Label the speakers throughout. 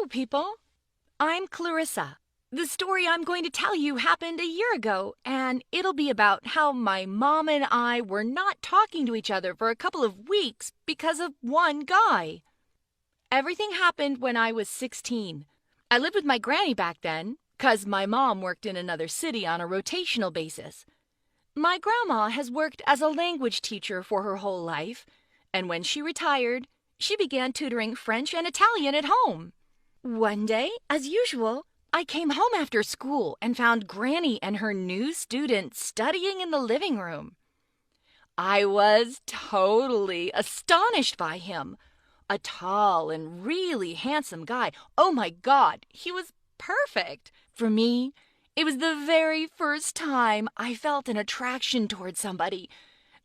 Speaker 1: Hello, people. I'm Clarissa. The story I'm going to tell you happened a year ago, and it'll be about how my mom and I were not talking to each other for a couple of weeks because of one guy. Everything happened when I was 16. I lived with my granny back then, 'cause my mom worked in another city on a rotational basis. My grandma has worked as a language teacher for her whole life, and when she retired, she began tutoring French and Italian at home. One day, as usual, I came home after school and found Granny and her new student studying in the living room. I was totally astonished by him. A tall and really handsome guy. Oh my God, he was perfect. For me, it was the very first time I felt an attraction toward somebody,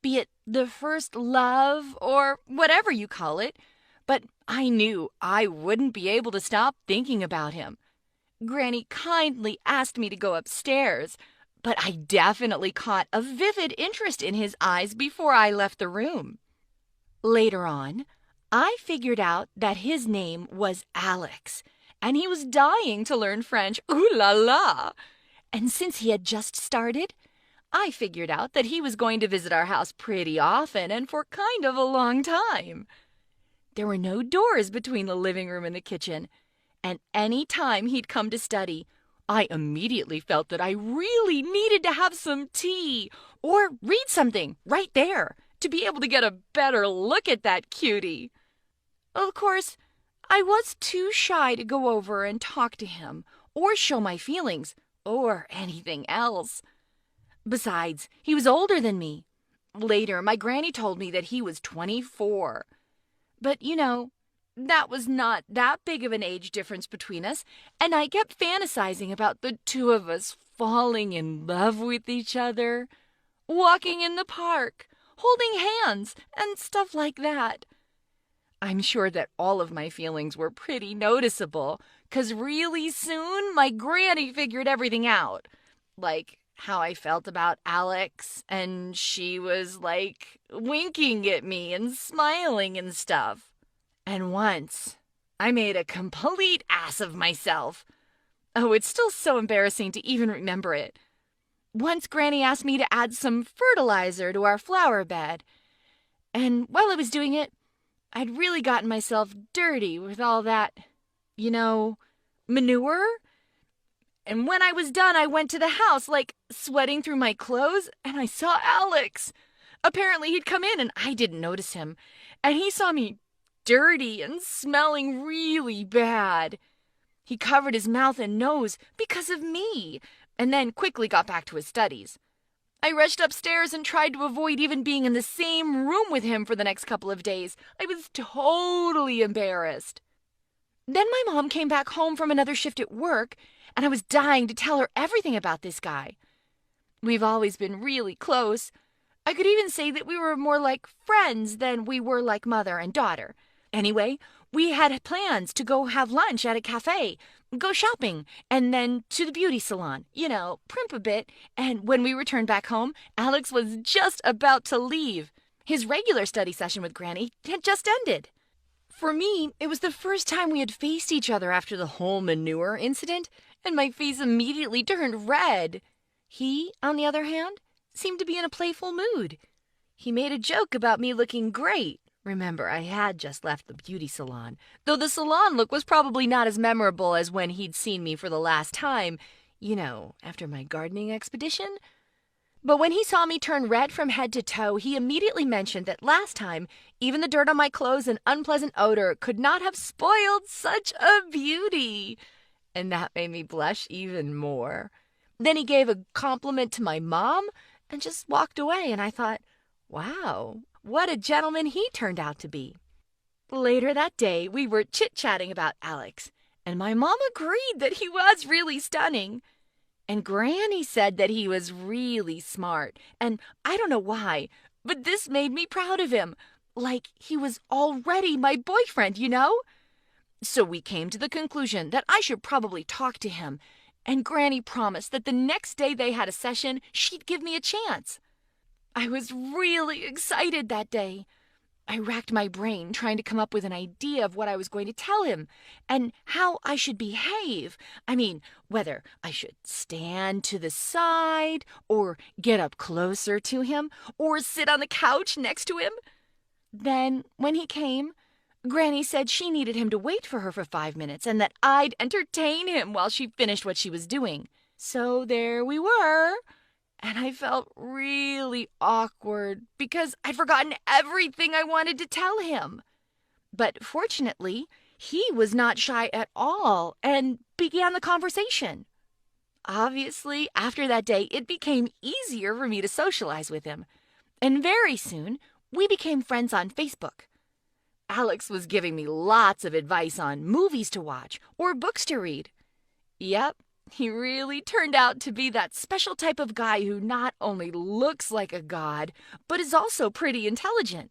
Speaker 1: be it the first love or whatever you call it, but I knew I wouldn't be able to stop thinking about him. Granny kindly asked me to go upstairs, but I definitely caught a vivid interest in his eyes before I left the room. Later on, I figured out that his name was Alex, and he was dying to learn French. Ooh la la! And since he had just started, I figured out that he was going to visit our house pretty often and for kind of a long time. There were no doors between the living room and the kitchen, and any time he'd come to study, I immediately felt that I really needed to have some tea or read something right there to be able to get a better look at that cutie. Of course, I was too shy to go over and talk to him or show my feelings or anything else. Besides, he was older than me. Later, my granny told me that he was 24. But, that was not that big of an age difference between us, and I kept fantasizing about the two of us falling in love with each other, walking in the park, holding hands, and stuff like that. I'm sure that all of my feelings were pretty noticeable, 'cause really soon my granny figured everything out. Like how I felt about Alex, and she was winking at me and smiling and stuff. And once, I made a complete ass of myself. Oh, it's still so embarrassing to even remember it. Once Granny asked me to add some fertilizer to our flower bed, and while I was doing it, I'd really gotten myself dirty with all that, manure. And when I was done, I went to the house, sweating through my clothes, and I saw Alex. Apparently, he'd come in, and I didn't notice him. And he saw me dirty and smelling really bad. He covered his mouth and nose because of me, and then quickly got back to his studies. I rushed upstairs and tried to avoid even being in the same room with him for the next couple of days. I was totally embarrassed. Then my mom came back home from another shift at work, and I was dying to tell her everything about this guy. We've always been really close. I could even say that we were more like friends than we were like mother and daughter. Anyway, we had plans to go have lunch at a cafe, go shopping, and then to the beauty salon, primp a bit. And when we returned back home, Alex was just about to leave. His regular study session with Granny had just ended. For me, it was the first time we had faced each other after the whole manure incident, and my face immediately turned red. He, on the other hand, seemed to be in a playful mood. He made a joke about me looking great. Remember, I had just left the beauty salon, though the salon look was probably not as memorable as when he'd seen me for the last time, after my gardening expedition. But when he saw me turn red from head to toe, he immediately mentioned that last time, even the dirt on my clothes and unpleasant odor could not have spoiled such a beauty. And that made me blush even more. Then he gave a compliment to my mom and just walked away, and I thought, wow, what a gentleman he turned out to be. Later that day, we were chit-chatting about Alex, and my mom agreed that he was really stunning. And Granny said that he was really smart, and I don't know why, but this made me proud of him, like he was already my boyfriend, So we came to the conclusion that I should probably talk to him, and Granny promised that the next day they had a session, she'd give me a chance. I was really excited that day. I racked my brain trying to come up with an idea of what I was going to tell him and how I should behave. I mean, whether I should stand to the side or get up closer to him or sit on the couch next to him. Then, when he came, Granny said she needed him to wait for her for 5 minutes and that I'd entertain him while she finished what she was doing. So there we were. And I felt really awkward because I'd forgotten everything I wanted to tell him. But fortunately, he was not shy at all and began the conversation. Obviously, after that day, it became easier for me to socialize with him. And very soon, we became friends on Facebook. Alex was giving me lots of advice on movies to watch or books to read. Yep. He really turned out to be that special type of guy who not only looks like a god, but is also pretty intelligent.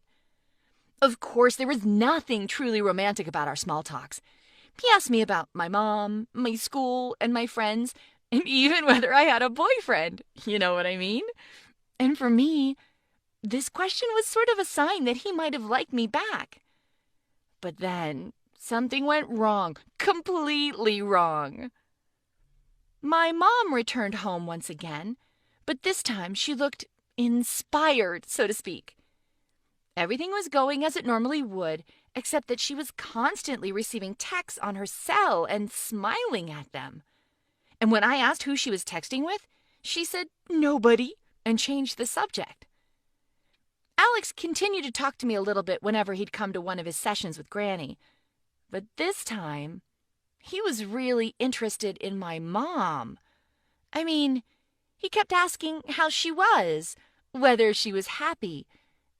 Speaker 1: Of course, there was nothing truly romantic about our small talks. He asked me about my mom, my school, and my friends, and even whether I had a boyfriend. You know what I mean? And for me, this question was sort of a sign that he might have liked me back. But then something went wrong, completely wrong. My mom returned home once again, but this time she looked inspired, so to speak. Everything was going as it normally would, except that she was constantly receiving texts on her cell and smiling at them. And when I asked who she was texting with, she said nobody and changed the subject. Alex continued to talk to me a little bit whenever he'd come to one of his sessions with Granny, but this time he was really interested in my mom. I mean, he kept asking how she was, whether she was happy,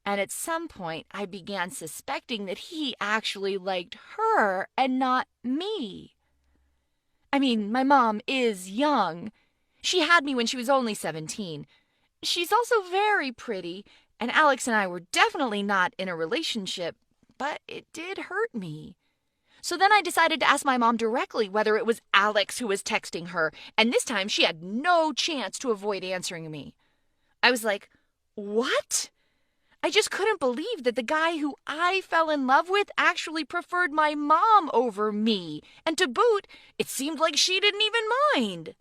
Speaker 1: and at some point I began suspecting that he actually liked her and not me. I mean, my mom is young. She had me when she was only 17. She's also very pretty, and Alex and I were definitely not in a relationship, but it did hurt me. So then I decided to ask my mom directly whether it was Alex who was texting her, and this time she had no chance to avoid answering me. I was like, what? I just couldn't believe that the guy who I fell in love with actually preferred my mom over me, and to boot, it seemed like she didn't even mind.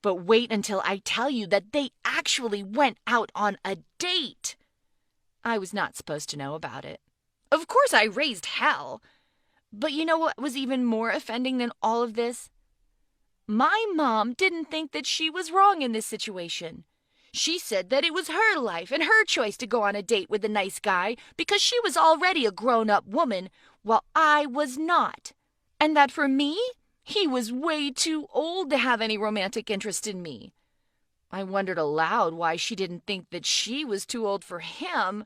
Speaker 1: But wait until I tell you that they actually went out on a date. I was not supposed to know about it. Of course I raised hell. But you know what was even more offending than all of this? My mom didn't think that she was wrong in this situation. She said that it was her life and her choice to go on a date with a nice guy because she was already a grown-up woman while I was not. And that for me, he was way too old to have any romantic interest in me. I wondered aloud why she didn't think that she was too old for him.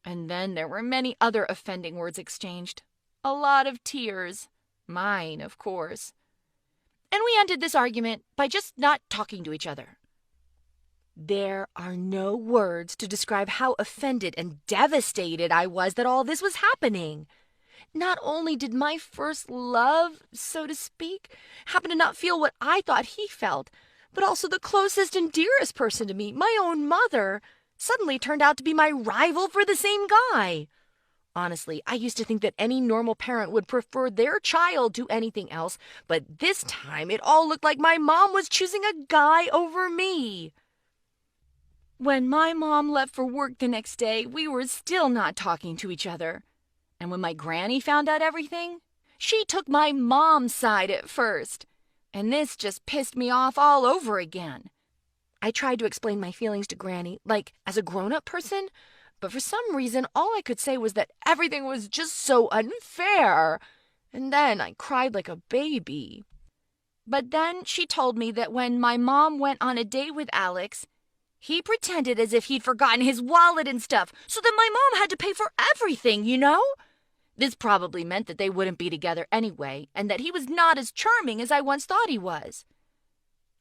Speaker 1: And then there were many other offending words exchanged. A lot of tears. Mine, of course. And we ended this argument by just not talking to each other. There are no words to describe how offended and devastated I was that all this was happening. Not only did my first love, so to speak, happen to not feel what I thought he felt, but also the closest and dearest person to me, my own mother, suddenly turned out to be my rival for the same guy. Honestly, I used to think that any normal parent would prefer their child to anything else, but this time it all looked like my mom was choosing a guy over me. When my mom left for work the next day, we were still not talking to each other. And when my granny found out everything, she took my mom's side at first. And this just pissed me off all over again. I tried to explain my feelings to Granny, like as a grown-up person, but for some reason all I could say was that everything was just so unfair. And then I cried like a baby. But then she told me that when my mom went on a date with Alex, he pretended as if he'd forgotten his wallet and stuff, so that my mom had to pay for everything, you know? This probably meant that they wouldn't be together anyway, and that he was not as charming as I once thought he was.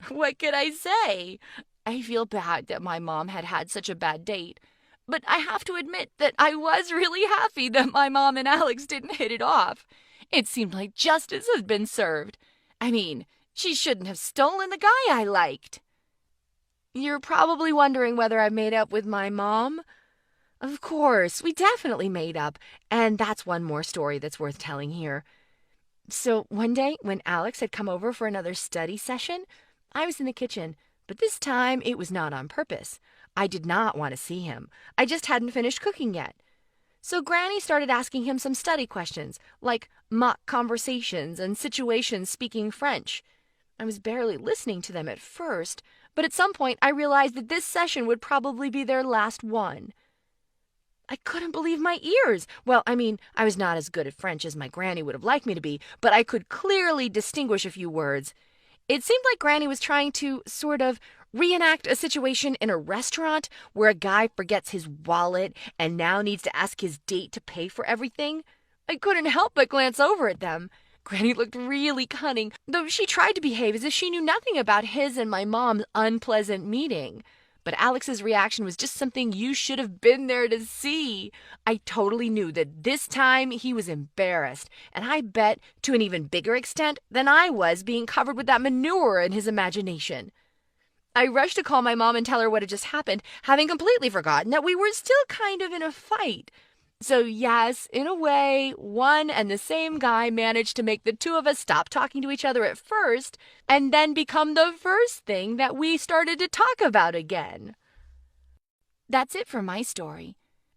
Speaker 1: What could I say? I feel bad that my mom had had such a bad date, but I have to admit that I was really happy that my mom and Alex didn't hit it off. It seemed like justice had been served. I mean, she shouldn't have stolen the guy I liked. You're probably wondering whether I made up with my mom. Of course, we definitely made up, and that's one more story that's worth telling here. So one day, when Alex had come over for another study session, I was in the kitchen, but this time it was not on purpose. I did not want to see him. I just hadn't finished cooking yet. So Granny started asking him some study questions, like mock conversations and situations speaking French. I was barely listening to them at first, but at some point I realized that this session would probably be their last one. I couldn't believe my ears. Well, I mean, I was not as good at French as my Granny would have liked me to be, but I could clearly distinguish a few words. It seemed like Granny was trying to, sort of, reenact a situation in a restaurant where a guy forgets his wallet and now needs to ask his date to pay for everything. I couldn't help but glance over at them. Granny looked really cunning, though she tried to behave as if she knew nothing about his and my mom's unpleasant meeting. But Alex's reaction was just something you should have been there to see. I totally knew that this time he was embarrassed, and I bet to an even bigger extent than I was being covered with that manure in his imagination. I rushed to call my mom and tell her what had just happened, having completely forgotten that we were still kind of in a fight. So yes, in a way, one and the same guy managed to make the two of us stop talking to each other at first, and then become the first thing that we started to talk about again. That's it for my story.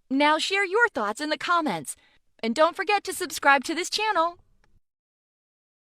Speaker 1: Now share your thoughts in the comments, and don't forget to subscribe to this channel.